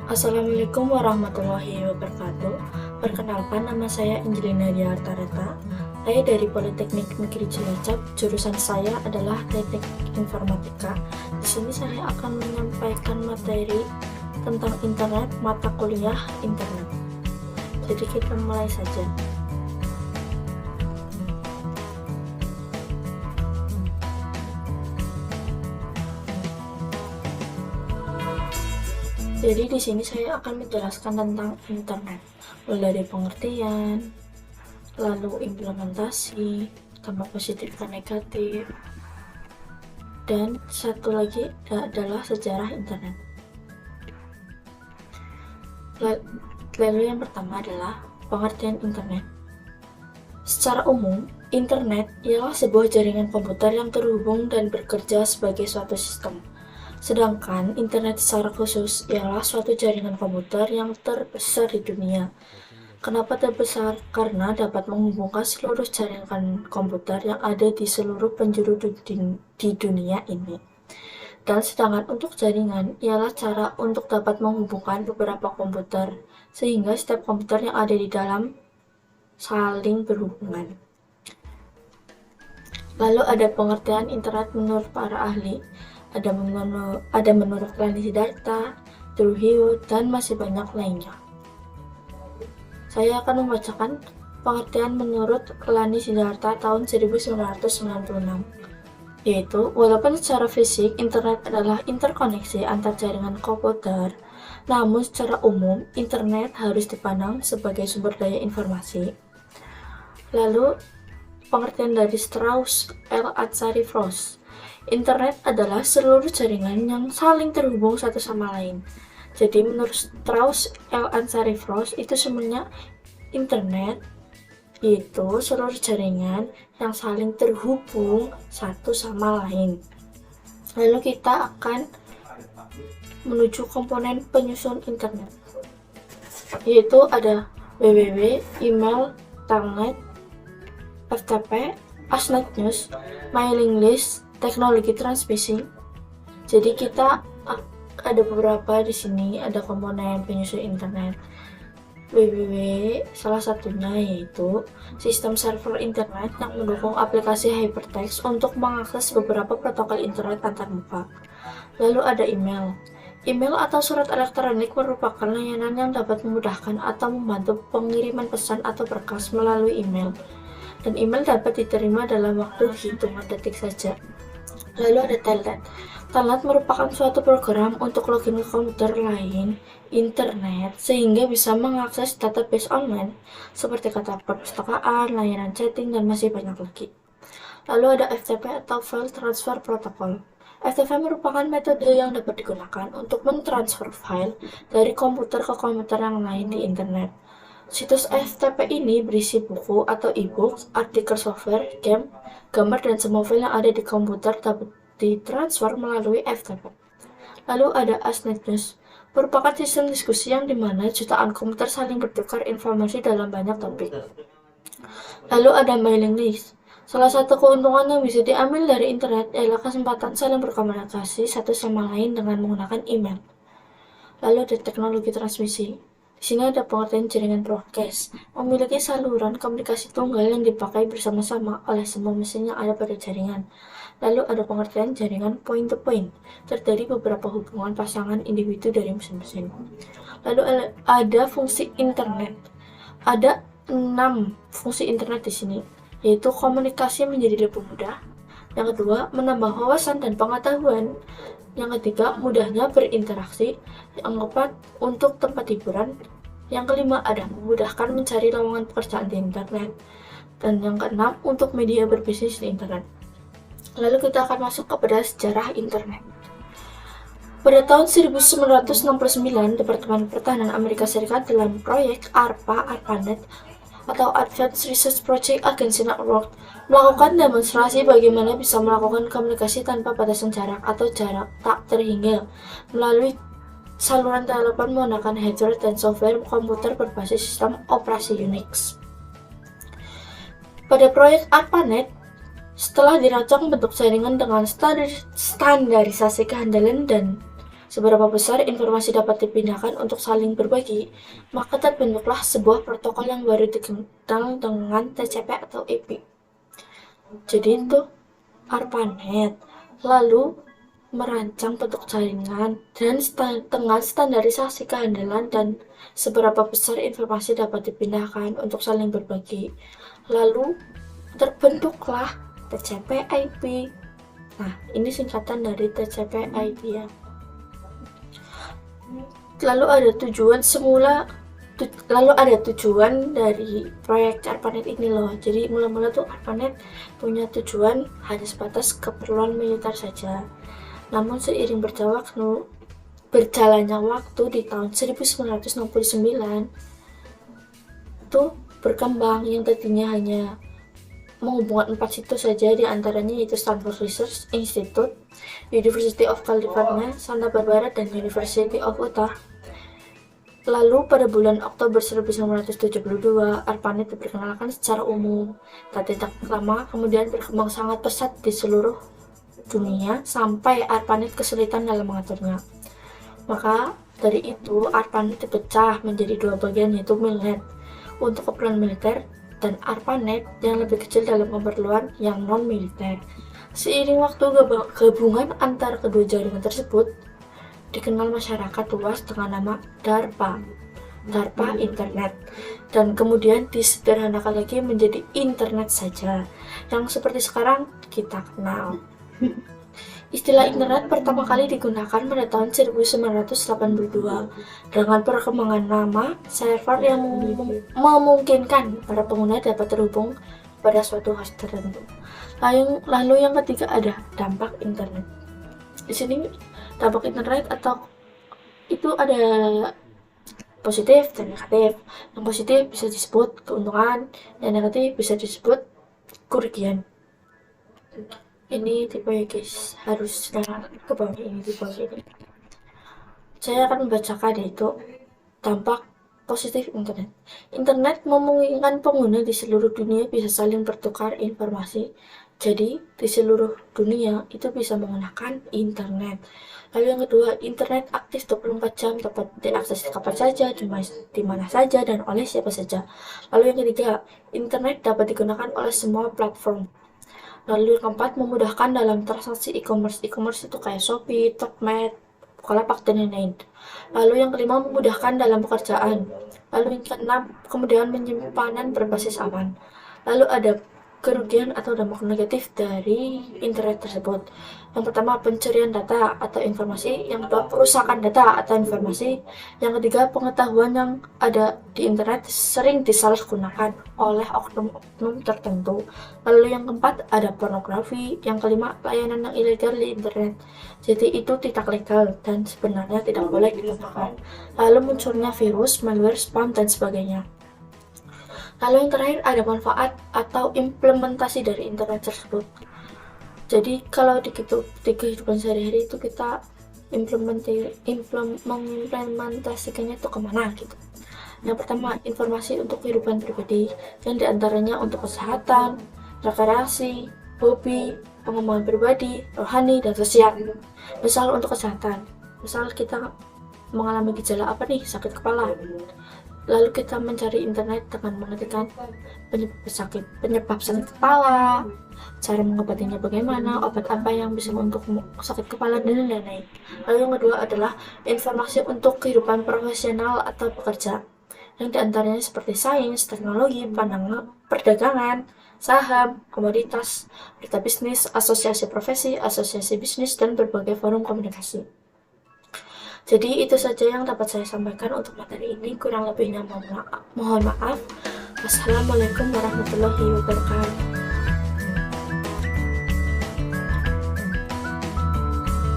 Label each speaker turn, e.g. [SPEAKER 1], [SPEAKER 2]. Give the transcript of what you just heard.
[SPEAKER 1] Assalamualaikum warahmatullahi wabarakatuh. Perkenalkan, nama saya Angelina Diartareta. Saya dari Politeknik Negeri Cilacap. Jurusan saya adalah Teknik Informatika. Di sini saya akan menyampaikan materi tentang internet, mata kuliah internet. Jadi kita mulai saja. Jadi di sini saya akan menjelaskan tentang internet, mulai dari pengertian, lalu implementasi, dampak positif dan negatif, dan satu lagi adalah sejarah internet. Lalu yang pertama adalah pengertian internet. Secara umum, internet ialah sebuah jaringan komputer yang terhubung dan bekerja sebagai suatu sistem. Sedangkan internet secara khusus ialah suatu jaringan komputer yang terbesar di dunia. Kenapa terbesar? Karena dapat menghubungkan seluruh jaringan komputer yang ada di seluruh penjuru di dunia ini. Dan sedangkan untuk jaringan ialah cara untuk dapat menghubungkan beberapa komputer, sehingga setiap komputer yang ada di dalam saling berhubungan. Lalu ada pengertian internet menurut para ahli. Ada menurut Lani Siddhartha, Trujillo, dan masih banyak lainnya. Saya akan membacakan pengertian menurut Lani Siddhartha tahun 1996, yaitu walaupun secara fisik internet adalah interkoneksi antar jaringan komputer, namun secara umum internet harus dipandang sebagai sumber daya informasi. Lalu pengertian dari Strauss L. Atzari Frost, internet adalah seluruh jaringan yang saling terhubung satu sama lain. Jadi menurut Strauss L. Atzari Frost itu sebenarnya internet itu seluruh jaringan yang saling terhubung satu sama lain. Lalu kita akan menuju komponen penyusun internet, yaitu ada www, email, telnet, FTP, Asnet News, mailing list, teknologi transmisi. Jadi kita ada beberapa di sini, ada komponen penyusun internet. www salah satunya yaitu sistem server internet yang mendukung aplikasi hypertext untuk mengakses beberapa protokol internet antarmuka. Lalu ada email. Email atau surat elektronik merupakan layanan yang dapat memudahkan atau membantu pengiriman pesan atau berkas melalui email. Dan email dapat diterima dalam waktu hitungan detik saja. Lalu ada telnet. Telnet merupakan suatu program untuk login ke komputer lain, internet, sehingga bisa mengakses database online, seperti kata perpustakaan, layanan chatting, dan masih banyak lagi. Lalu ada FTP atau File Transfer Protocol. FTP merupakan metode yang dapat digunakan untuk mentransfer file dari komputer ke komputer yang lain di internet. Situs FTP ini berisi buku atau e-books, artikel software, game, gambar, dan semua file yang ada di komputer dapat ditransfer melalui FTP. Lalu ada Asnet News, merupakan sistem diskusi yang dimana jutaan komputer saling bertukar informasi dalam banyak topik. Lalu ada mailing list. Salah satu keuntungan yang bisa diambil dari internet adalah kesempatan saling berkomunikasi satu sama lain dengan menggunakan email. Lalu ada teknologi transmisi. Di sini ada pengertian jaringan broadcast, memiliki saluran komunikasi tunggal yang dipakai bersama-sama oleh semua mesin yang ada pada jaringan. Lalu ada pengertian jaringan point-to-point, terdiri beberapa hubungan pasangan individu dari mesin-mesin. Lalu ada fungsi internet. Ada 6 fungsi internet di sini, yaitu komunikasi menjadi lebih mudah. Yang kedua, menambah wawasan dan pengetahuan. Yang ketiga, mudahnya berinteraksi. Yang keempat, untuk tempat hiburan. Yang kelima, ada memudahkan mencari lowongan pekerjaan di internet. Dan yang keenam, untuk media berbisnis di internet. Lalu kita akan masuk kepada sejarah internet. Pada tahun 1969, Departemen Pertahanan Amerika Serikat dalam proyek ARPANET atau Advanced Research Project Agency Network melakukan demonstrasi bagaimana bisa melakukan komunikasi tanpa batasan jarak atau jarak tak terhingga melalui saluran telepon menggunakan hardware dan software komputer berbasis sistem operasi Unix. Pada proyek ARPANET, setelah dirancang bentuk jaringan dengan standarisasi kehandalan dan seberapa besar informasi dapat dipindahkan untuk saling berbagi, maka terbentuklah sebuah protokol yang baru dikenal dengan TCP atau IP. Jadi itu ARPANET lalu merancang bentuk jaringan dan dengan standarisasi kehandalan dan seberapa besar informasi dapat dipindahkan untuk saling berbagi. Lalu terbentuklah TCP/IP. Nah, ini singkatan dari TCP/IP ya. Lalu ada tujuan dari proyek ARPANET ini loh. Jadi mula-mula tuh ARPANET punya tujuan hanya sebatas keperluan militer saja. Namun seiring berjalannya waktu di tahun 1969 itu berkembang, yang tadinya hanya menghubungkan 4 situs saja, di antaranya yaitu Stanford Research Institute, University of California, Santa Barbara, dan University of Utah. Lalu pada bulan Oktober 1972, ARPANET diperkenalkan secara umum. Tak lama kemudian berkembang sangat pesat di seluruh dunia sampai ARPANET kesulitan dalam mengaturnya. Maka dari itu ARPANET dipecah menjadi 2 bagian, yaitu MILNET untuk keperluan militer dan ARPANET yang lebih kecil dalam keperluan yang non-militer. Seiring waktu, gabungan antara kedua jaringan tersebut dikenal masyarakat luas dengan nama DARPA Internet, dan kemudian disederhanakan lagi menjadi internet saja yang seperti sekarang kita kenal. Istilah internet pertama kali digunakan pada tahun 1982 dengan perkembangan nama server yang memungkinkan para pengguna dapat terhubung pada suatu host tertentu. Lalu yang ketiga ada dampak internet. Di sini dampak internet atau itu ada positif dan negatif. Yang positif bisa disebut keuntungan, dan negatif bisa disebut kerugian. Ini tipe ya guys, harus ke bawah ini, di bawah ini. Saya akan membacakan yaitu dampak positif internet. Internet memungkinkan pengguna di seluruh dunia bisa saling bertukar informasi. Jadi di seluruh dunia itu bisa menggunakan internet. Lalu yang kedua, internet aktif 24 jam, dapat diakses kapan saja, di mana saja, dan oleh siapa saja. Lalu yang ketiga, internet dapat digunakan oleh semua platform. Lalu yang keempat, memudahkan dalam transaksi e-commerce. E-commerce itu kayak Shopee, Tokped, Bukalapak, dan lain-lain. Lalu yang kelima, memudahkan dalam pekerjaan. Lalu yang keenam, kemudian penyimpanan berbasis aman. Lalu ada kerugian atau dampak negatif dari internet tersebut. Yang pertama, pencurian data atau informasi. Yang kedua, perusakan data atau informasi. Yang ketiga, pengetahuan yang ada di internet sering disalahgunakan oleh oknum tertentu. Lalu yang keempat, ada pornografi. Yang kelima, layanan yang ilegal di internet. Jadi itu tidak legal dan sebenarnya tidak boleh dilakukan. Lalu munculnya virus, malware, spam, dan sebagainya. Lalu yang terakhir ada manfaat atau implementasi dari internet tersebut. Jadi kalau di kehidupan sehari-hari itu kita mengimplementasikannya itu kemana gitu. Yang pertama, informasi untuk kehidupan pribadi, yang diantaranya untuk kesehatan, rekreasi, hobi, pengembangan pribadi, rohani, dan sosial. Misal untuk kesehatan, misal kita mengalami gejala apa nih, sakit kepala. Lalu kita mencari internet dengan mengetikkan penyebab sakit kepala, cara mengobatinya bagaimana, obat apa yang bisa untuk sakit kepala, dan lain-lain. Lalu yang kedua adalah informasi untuk kehidupan profesional atau pekerja, yang diantaranya seperti sains, teknologi, perdagangan, saham, komoditas, berita bisnis, asosiasi profesi, asosiasi bisnis, dan berbagai forum komunikasi. Jadi itu saja yang dapat saya sampaikan untuk materi ini, kurang lebihnya mohon maaf. Wassalamualaikum warahmatullahi wabarakatuh.